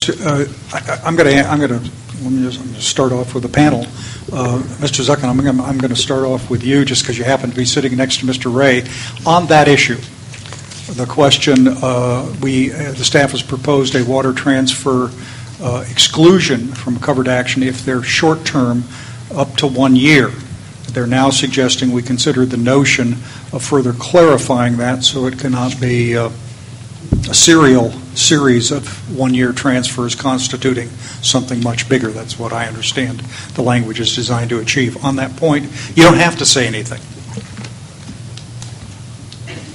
I'm going to start off with the panel. Mr. Zuckin, I'm going to start off with you just because you happen to be sitting next to Mr. Ray. On that issue, the question, the staff has proposed a water transfer exclusion from covered action if they're short-term up to 1 year. They're now suggesting we consider the notion of further clarifying that so it cannot be a serial series of 1-year transfers constituting something much bigger. That's what I understand the language is designed to achieve. On that point, you don't have to say anything.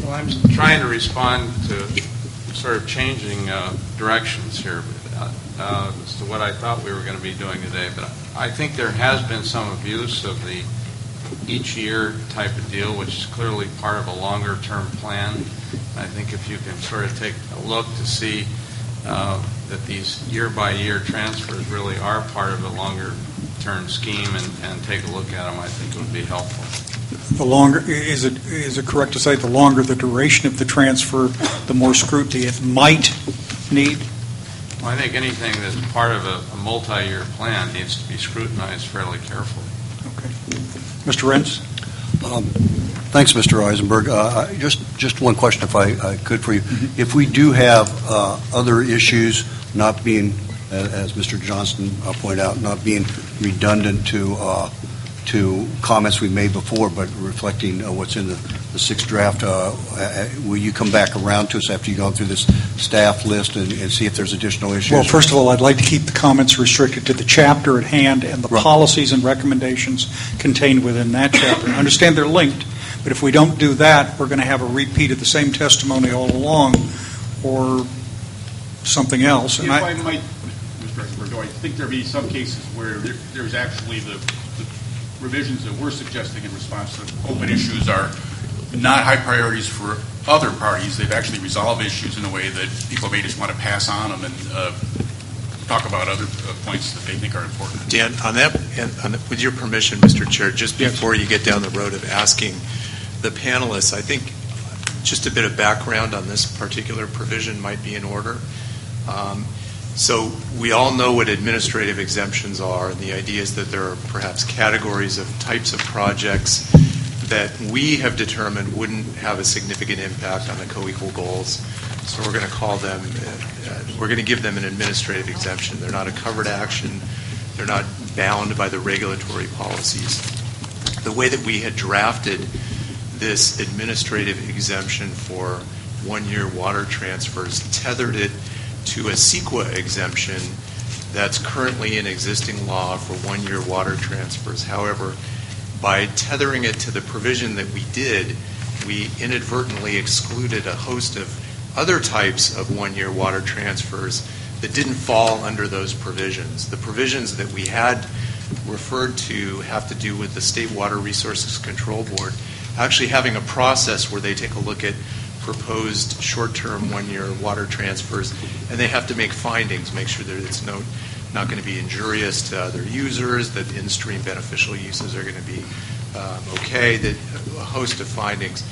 Well, I'm trying to respond to sort of changing directions here as to what I thought we were going to be doing today. But I think there has been some abuse of the each year type of deal, which is clearly part of a longer term plan. I think if you can sort of take a look to see that these year by year transfers really are part of a longer term scheme and take a look at them, I think it would be helpful. The longer, is it correct to say the longer the duration of the transfer, the more scrutiny it might need? Well, I think anything that's part of a multi-year plan needs to be scrutinized fairly carefully. Okay. Mr. Renz? Thanks, Mr. Eisenberg. Just one question, if I could, for you. Mm-hmm. If we do have other issues not being, as Mr. Johnston pointed out, not being redundant to comments we made before, but reflecting what's in the sixth draft, will you come back around to us after you've gone through this staff list and see if there's additional issues? Well, first of all, I'd like to keep the comments restricted to the chapter at hand and the policies and recommendations contained within that chapter. I understand they're linked, but if we don't do that, we're going to have a repeat of the same testimony all along or something else. If I might, Mr. Eisenberg, I think there be some cases where there's actually the revisions that we're suggesting in response to open issues are not high priorities for other parties. They've actually resolved issues in a way that people may just want to pass on them and talk about other points that they think are important. Dan, on that, with your permission, Mr. Chair, just before you get down the road of asking the panelists, I think just a bit of background on this particular provision might be in order. So we all know what administrative exemptions are, and the idea is that there are perhaps categories of types of projects that we have determined wouldn't have a significant impact on the co-equal goals. So we're going to call them, we're going to give them an administrative exemption. They're not a covered action. They're not bound by the regulatory policies. The way that we had drafted this administrative exemption for 1-year water transfers tethered it to a CEQA exemption that's currently in existing law for 1-year water transfers. However, by tethering it to the provision that we did, we inadvertently excluded a host of other types of 1-year water transfers that didn't fall under those provisions. The provisions that we had referred to have to do with the State Water Resources Control Board actually having a process where they take a look at proposed short-term 1-year water transfers, and they have to make findings, make sure that it's not going to be injurious to other users, that in-stream beneficial uses are going to be okay, that a host of findings.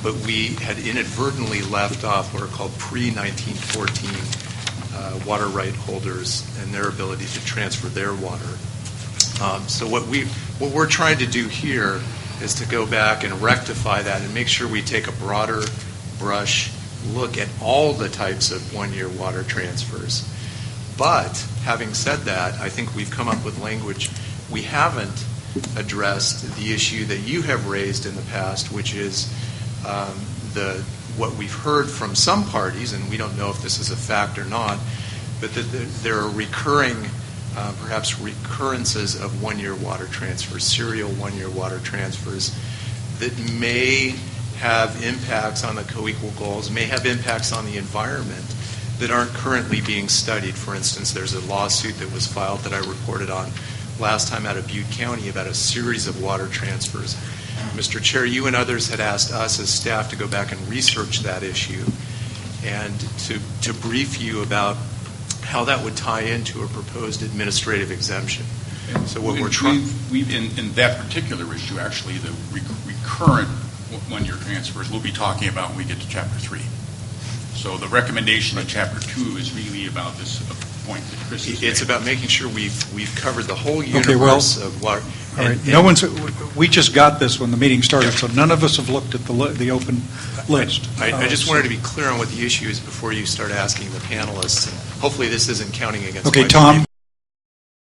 But we had inadvertently left off what are called pre-1914 water right holders and their ability to transfer their water. So what we're trying to do here is to go back and rectify that and make sure we take a broader brush look at all the types of 1-year water transfers. But having said that, I think we've come up with language. We haven't addressed the issue that you have raised in the past, which is what we've heard from some parties, and we don't know if this is a fact or not, but that there are perhaps recurrences of 1-year water transfers, serial 1-year water transfers that may have impacts on the co-equal goals, may have impacts on the environment that aren't currently being studied. For instance, there's a lawsuit that was filed that I reported on last time out of Butte County about a series of water transfers. Mr. Chair, you and others had asked us as staff to go back and research that issue and to brief you about how that would tie into a proposed administrative exemption. So what we're trying... In that particular issue, actually, the recurrent 1-year transfers we'll be talking about when we get to Chapter 3. So the recommendation in Chapter 2 is really about this point that Chris is It's making. about making sure we've covered the whole Okay, well, universe of what. All right. No one's. We just got this when the meeting started, so none of us have looked at the open list. I just wanted to be clear on what the issue is before you start asking the panelists. Hopefully, this isn't counting against. Okay, my Tom.